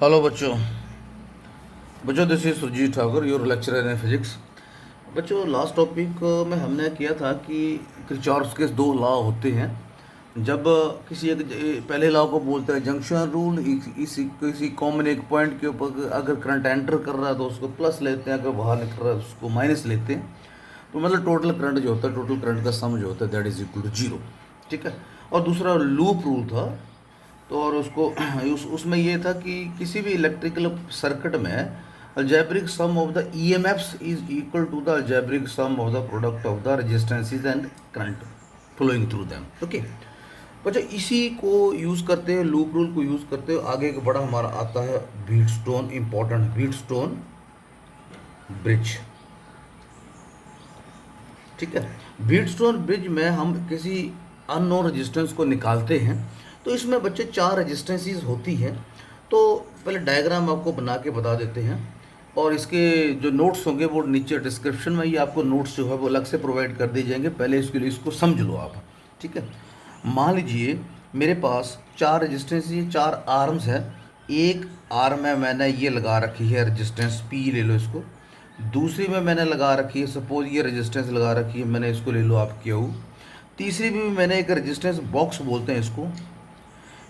Hello बच्चों। This is Surjeet Thakur, your lecturer in physics. बच्चों, last topic में हमने किया था कि किरचॉफ्स के दो लॉ होते हैं। जब किसी एक पहले लॉ को बोलते हैं जंक्शन रूल। इसी किसी कॉमन एक पॉइंट के ऊपर अगर करंट एंटर कर रहा है तो उसको प्लस लेते हैं, अगर बाहर निकल रहा है तो उसको माइनस लेते हैं। तो मतलब टोटल करंट जो होता है, टोटल करंट का सम जो होता है that is equal to zero. ठीक है। और दूसरा लूप रूल था। तो और उसको उसमें ये था कि किसी भी इलेक्ट्रिकल सर्किट में algebraic sum of the EMFs is equal to the algebraic sum of the product of the resistances and current flowing through them. Okay बच्चों, इसी को यूज़ करते हैं, लूप रूल को यूज़ करते हुए आगे एक बड़ा हमारा आता है व्हीटस्टोन, इंपॉर्टेंट व्हीटस्टोन ब्रिज। ठीक है। व्हीटस्टोन ब्रिज में हम किसी अननोन रेजिस्टेंस को निकालते हैं। तो इसमें बच्चे चार रेजिस्टेंसेस होती हैं। तो पहले डायग्राम आपको बना के बता देते हैं, और इसके जो नोट्स होंगे वो नीचे डिस्क्रिप्शन में ही आपको नोट्स जो है वो अलग से प्रोवाइड कर दिए जाएंगे। पहले इसके लिए इसको समझ लो आप। ठीक है। मान लीजिए मेरे पास चार रेजिस्टेंस, ये चार आर्म्स है। एक आर्म में मैंने ये लगा रखी है रेजिस्टेंस पी, ले लो इसको। दूसरी में मैंने लगा रखी है, सपोज ये रेजिस्टेंस लगा रखी है मैंने, इसको ले लो आप क्यू। तीसरी भी मैंने एक रेजिस्टेंस बॉक्स बोलते हैं इसको,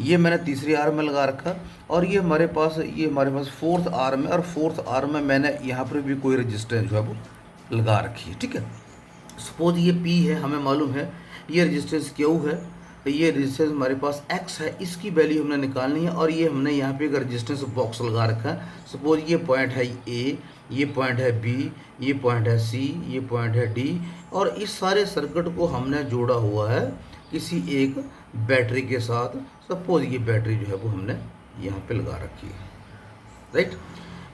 ये मैंने तीसरी आर्म में लगा रखा। और ये हमारे पास फोर्थ आर्म है, और फोर्थ आर्म में मैंने यहाँ पर भी कोई रेजिस्टेंस जो है वो लगा रखी है। ठीक है। सपोज ये पी है, हमें मालूम है ये रेजिस्टेंस क्यू है, ये रेजिस्टेंस हमारे पास एक्स है, इसकी वैल्यू हमने निकालनी है। और ये हमने यहाँ पे एक रेजिस्टेंस बॉक्स लगा रखा है। सपोज ये पॉइंट है ए, ये पॉइंट है बी, ये पॉइंट है सी, ये पॉइंट है डी। और इस सारे सर्किट को हमने जोड़ा हुआ है किसी एक बैटरी के साथ। सपोज ये बैटरी जो है वो हमने यहाँ पे लगा रखी है, राइट।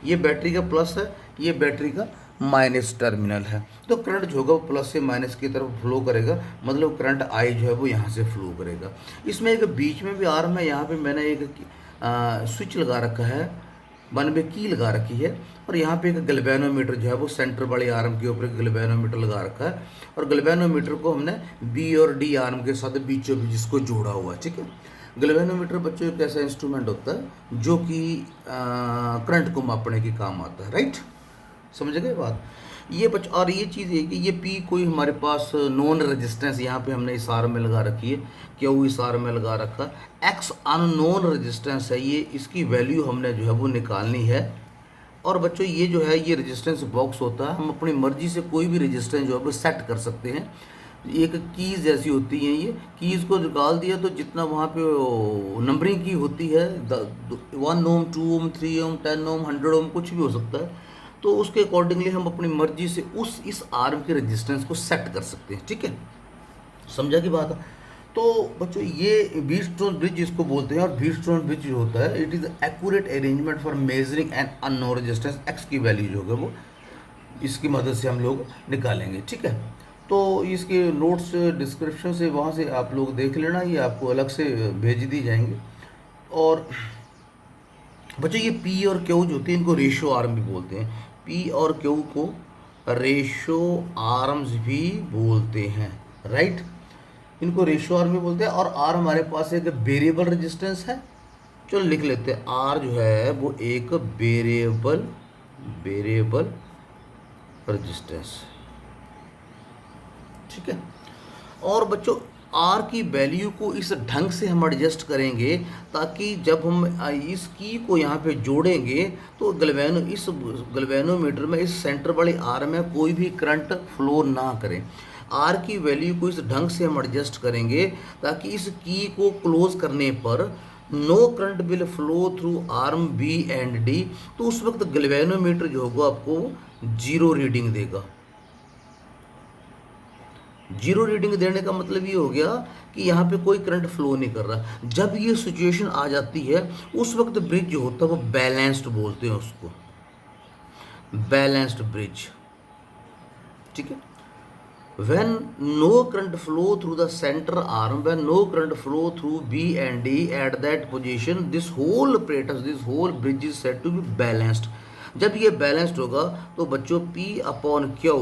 ये बैटरी का प्लस है, ये बैटरी का माइनस टर्मिनल है। तो करंट जो होगा वो प्लस से माइनस की तरफ फ्लो करेगा, मतलब करंट आई जो है वो यहाँ से फ्लो करेगा। इसमें एक बीच में भी आर्म है, यहाँ पे मैंने एक स्विच लगा रखा है, वन वे की लगा रखी है। और यहाँ पे एक गैल्वेनोमीटर जो है वो सेंटर वाले आर्म के ऊपर एक गैल्वेनोमीटर लगा रखा है। और गैल्वेनोमीटर को हमने बी और डी आर्म के साथ बीचों बीच जिसको जोड़ा हुआ है। ठीक है। गैल्वेनोमीटर बच्चों एक ऐसा इंस्ट्रूमेंट होता है जो कि करंट को मापने के काम आता है, राइट। समझ गए बात। ये और ये चीज़ है कि ये पी कोई हमारे पास नॉन रेजिस्टेंस यहाँ पे हमने इस आर में लगा रखी है, क्यों इस आर में लगा रखा। एक्स अननोन रेजिस्टेंस है ये, इसकी वैल्यू हमने जो है वो निकालनी है। और बच्चों ये जो है ये रेजिस्टेंस बॉक्स होता है, हम अपनी मर्जी से कोई भी रेजिस्टेंस जो है वो सेट कर सकते हैं। एक कीज़ जैसी होती हैं, ये कीज़ को निकाल दिया तो जितना वहाँ पे नंबरिंग की होती है 1 ओम, 2 ओम, 3 ओम, 10 ओम, 100 ओम, कुछ भी हो सकता है। तो उसके अकॉर्डिंगली हम अपनी मर्जी से इस आर्म के रेजिस्टेंस को सेट कर सकते हैं। ठीक है। समझा की बात। तो बच्चों ये व्हीटस्टोन ब्रिज इसको बोलते हैं। और व्हीटस्टोन ब्रिज जो होता है it is accurate arrangement for measuring and unknown resistance. X की वैल्यू जो होगा वो इसकी मदद से हम लोग निकालेंगे। ठीक है। तो इसके नोट्स डिस्क्रिप्शन से वहाँ से आप लोग देख लेना, ये आपको अलग से भेज दी जाएंगे। और बच्चों ये पी और क्यू जो होती है इनको रेशो आर्म भी बोलते हैं। पी और क्यू को रेशो आर्म्स भी बोलते हैं, राइट। इनको रेशो आर्म भी बोलते हैं। और आर हमारे पास एक वेरिएबल रेजिस्टेंस है, चलो लिख लेते हैं। आर जो है वो एक वेरिएबल रेजिस्टेंस। ठीक है। और बच्चों आर की वैल्यू को इस ढंग से हम एडजस्ट करेंगे ताकि जब हम इस की को यहाँ पे जोड़ेंगे तो इस गैल्वेनोमीटर में इस सेंटर वाले आर में कोई भी करंट फ्लो ना करे। आर की वैल्यू को इस ढंग से हम एडजस्ट करेंगे ताकि इस की को क्लोज करने पर no current will flow through arm B and D. तो उस वक्त गैल्वेनोमीटर जो होगा आपको जीरो रीडिंग देगा। जीरो रीडिंग देने का मतलब ये हो गया कि यहाँ पे कोई करंट फ्लो नहीं कर रहा। जब ये सिचुएशन आ जाती है उस वक्त ब्रिज जो होता है वो बैलेंस्ड बोलते हैं उसको, बैलेंस्ड ब्रिज। ठीक है। when no current flow through the center arm, when no current flow through B and D at that position, this whole apparatus, this whole bridge is said to be balanced। जब ये balanced होगा तो बच्चों P upon Q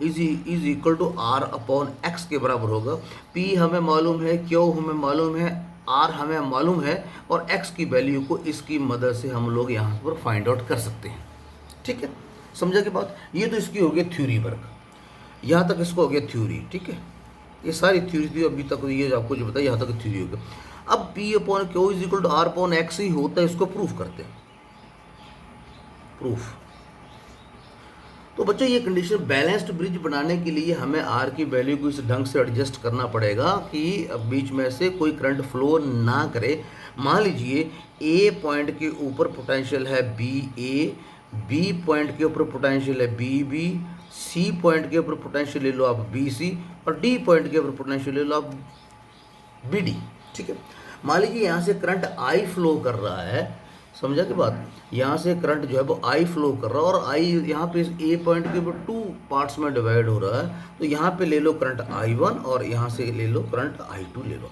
is equal to R upon X के बराबर होगा। P हमें मालूम है, Q हमें मालूम है, आर हमें मालूम है और एक्स की वैल्यू को इसकी मदद से हम लोग यहाँ पर फाइंड आउट कर सकते हैं। ठीक है, समझा की बात। ये तो इसकी हो गई थ्योरी वर्क, यहाँ तक इसको हो गया थ्योरी। ठीक है, ये सारी थ्योरी थी अभी तक, ये आपको जो बताया यहाँ तक थ्योरी हो गया। अब P upon Q is equal to R upon X ही होता है, इसको प्रूफ करते हैं। प्रूफ तो बच्चों ये कंडीशन, बैलेंस्ड ब्रिज बनाने के लिए हमें आर की वैल्यू को इस ढंग से एडजस्ट करना पड़ेगा कि बीच में से कोई करंट फ्लो ना करे। मान लीजिए ए पॉइंट के ऊपर पोटेंशियल है बी ए, बी पॉइंट के ऊपर पोटेंशियल है बी बी, सी पॉइंट के ऊपर पोटेंशियल ले लो आप बी सी, और डी पॉइंट के ऊपर पोटेंशियल ले लो आप बी डी। ठीक है, मान लीजिए यहाँ से करंट आई फ्लो कर रहा है, समझा की बात। यहाँ से करंट जो है वो आई फ्लो कर रहा है और आई यहाँ पे ए पॉइंट के ऊपर टू पार्ट्स में डिवाइड हो रहा है। तो यहाँ पे ले लो करंट आई वन और यहाँ से ले लो करंट आई टू ले लो।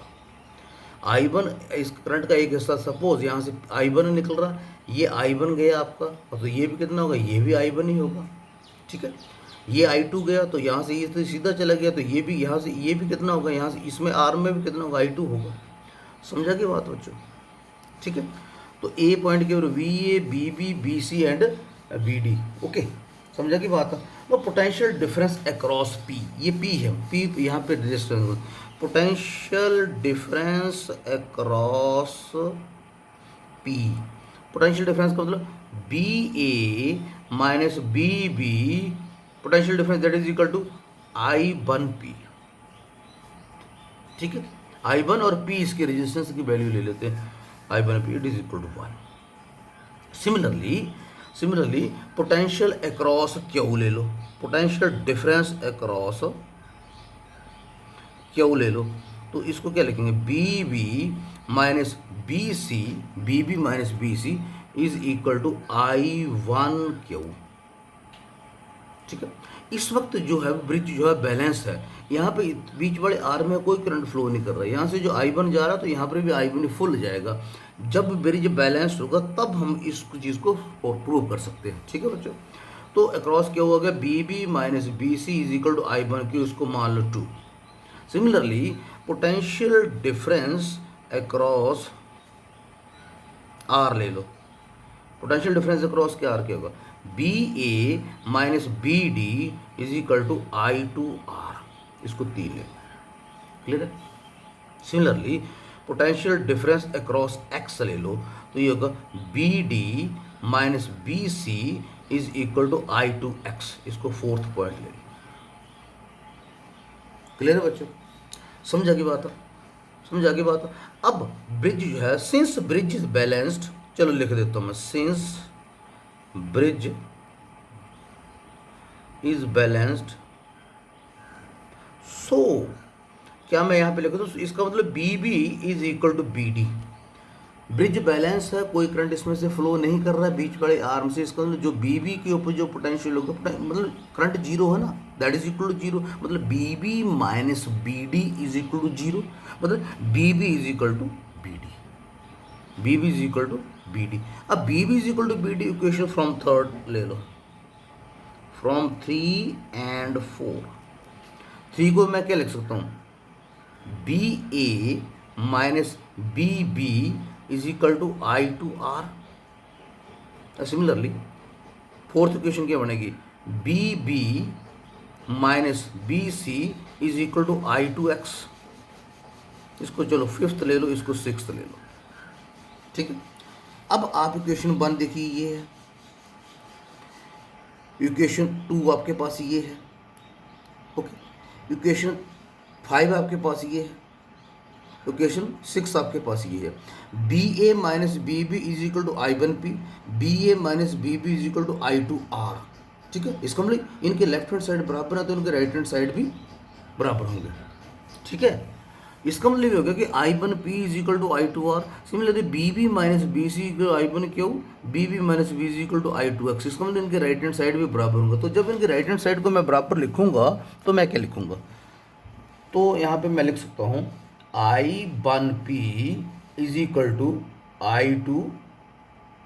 आई वन, इस करंट का एक हिस्सा सपोज यहाँ से आई वन निकल रहा है, ये आई वन गया आपका, और तो ये भी कितना होगा, ये भी आई वन ही होगा। ठीक है, ये आई टू गया तो यहाँ से ये तो सीधा चला गया, तो ये भी यहाँ से ये भी कितना होगा, यहाँ से इसमें आर में भी कितना होगा, आई टू होगा। समझा की बात बच्चों। ठीक है, तो ए पॉइंट के ऊपर V A B B B C and B D. Okay, समझा की बात है। तो पोटेंशियल डिफरेंस अक्रॉस पी, ये पी है, पी यहाँ पे resistance, potential difference across P. Potential difference का मतलब B A minus B B, potential difference that is equal to I one P. ठीक है, आई वन और पी इसके रेजिस्टेंस की वैल्यू ले लेते हैं, I one P it is equal to 1। Similarly potential across Q ले लो, पोटेंशियल डिफरेंस अक्रॉस क्यू ले लो, तो इसको क्या लिखेंगे, B B minus B C, B B minus B C is equal to I one Q. ठीक है, इस वक्त जो है ब्रिज जो है बैलेंस है, यहाँ पे बीच वाले आर में कोई करंट फ्लो नहीं कर रहा है, यहाँ से जो आई वन जा रहा है तो यहाँ पर भी आई वन फुल जाएगा। जब ब्रिज बैलेंस होगा तब हम इस चीज़ को प्रूव कर सकते हैं। ठीक है बच्चों, तो अक्रॉस क्या हो गया, B B minus B C is equal to I one Q, इसको मान लो 2। Similarly potential difference across R ले लो, पोटेंशियल डिफरेंस अक्रॉस क्या आर क्या होगा, B A minus B D is equal to I two R, इसको 3 ले। क्लियर है। Similarly potential difference across X ले लो, तो ये होगा B D minus B C is equal to I two X, इसको 4th पॉइंट ले लो। क्लियर है बच्चों, समझा की बात है, समझा की बात है। अब ब्रिज जो है, सिंस ब्रिज इज बैलेंस्ड, चलो लिख देता हूं मैं, since bridge is balanced, so क्या मैं यहाँ पे लिखूँ, तो इसका मतलब B B is equal to B D. Bridge balance है, कोई करंट इसमें से फ्लो नहीं कर रहा है बीच वाले आर्म से, इसका मतलब जो बी बी के ऊपर जो पोटेंशियल होगा, मतलब करंट जीरो है ना, that is equal to zero, मतलब B B minus B D is equal to zero, मतलब B B is equal to B D, B B is equal to B D. अब B B is equal to B D equation from 3rd ले लो, from 3 and 4। 3 को मैं क्या लिख सकता हूँ, B A minus B B is equal to I two R. Similarly 4th equation क्या बनेगी, B B minus B C is equal to I two X, इसको चलो 5th ले लो, इसको 6th ले लो। ठीक है, अब आप इक्वेशन 1 देखिए, ये है इक्वेशन 2 आपके पास ये है। ओके, इक्वेशन 5 आपके पास ये है, इक्वेशन 6 आपके पास ये है, B A minus B B is equal to I one P, B A minus B B is equal to I two R. ठीक है, इसका मतलब इनके लेफ्ट हैंड साइड बराबर है तो इनके राइट हैंड साइड भी बराबर होंगे। ठीक है, इसका मतलब ये हो गया कि I one P is equal to I two R. Similarly B B minus B C equal I one Q, B B minus B C equal to I two X, इसका मतलब इनके राइट हैंड साइड भी बराबर होंगे। तो जब इनके right hand side को मैं बराबर लिखूंगा तो मैं क्या लिखूंगा, तो यहाँ पे मैं लिख सकता हूँ I one P is equal to I two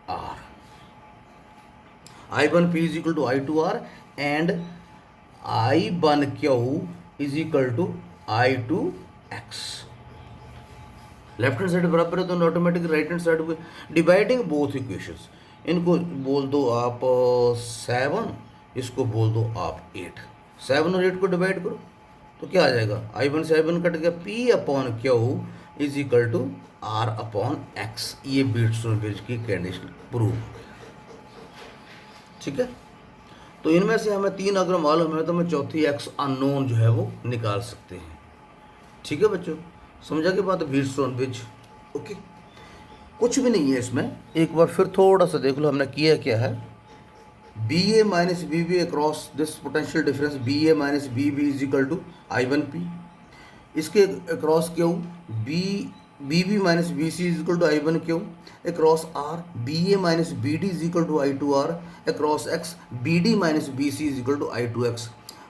R, I one P is equal to I two R and I one Q is equal to I two X. Left hand side बराबर है तो automatic right hand side पे dividing both equations. इनको बोल दो आप 7, इसको बोल दो आप 8। 7 और 8 को डिवाइड करो तो क्या आ जाएगा, I1 कट गया, P upon Q is equal to R upon X. ये व्हीटस्टोन ब्रिज की कंडीशन प्रूव हो गई। ठीक है, तो इनमें से हमें 3 अगर मालूम है तो हमें चौथी एक्स अननोन जो है वो निकाल सकते हैं। ठीक है बच्चों, समझा के बात व्हीटस्टोन ब्रिज। ओके, कुछ भी नहीं है इसमें, एक बार फिर थोड़ा सा देख लो हमने किया क्या है। B A minus B B across this potential difference B A minus B B is equal to I1P। इसके across Q B B minus B C is equal to I1Q। Across R B A minus B D is equal to I2R। Across X B D minus B C is equal to I2X।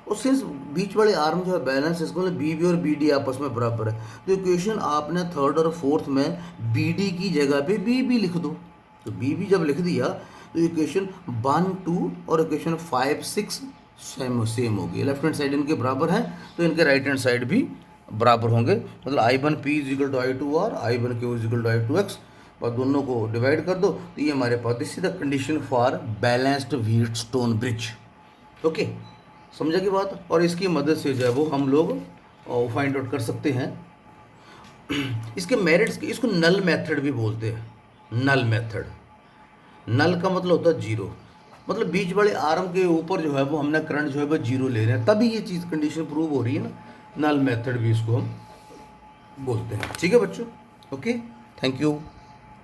और since बीच वाले arm जो है balance है, इसको मतलब B B और B D आपस में बराबर है, तो इक्वेशन आपने थर्ड और फोर्थ में बी डी की जगह पे बी बी लिख दो। तो बी बी जब लिख दिया तो इक्वेशन 1 2 और इक्वेशन 5 6 सेम होगी। लेफ्ट हैंड साइड इनके बराबर है तो इनके राइट हैंड साइड भी बराबर होंगे। मतलब I1P is equal to I2R, I1Q is equal to I2X, और दोनों को डिवाइड कर दो तो ये हमारे पास this is the condition for balanced Wheatstone bridge. Okay, समझा की बात। और इसकी मदद से जो है वो हम लोग फाइंड आउट कर सकते हैं इसके मेरिट्स के। इसको नल मेथड भी बोलते हैं। नल मेथड, नल का मतलब होता है जीरो, मतलब बीच वाले आर्म के ऊपर जो है वो हमने करंट जो है वो जीरो ले रहे हैं, तभी ये चीज़ कंडीशन प्रूव हो रही है ना। नल मेथड भी इसको हम बोलते हैं। ठीक है बच्चों, ओके, थैंक यू।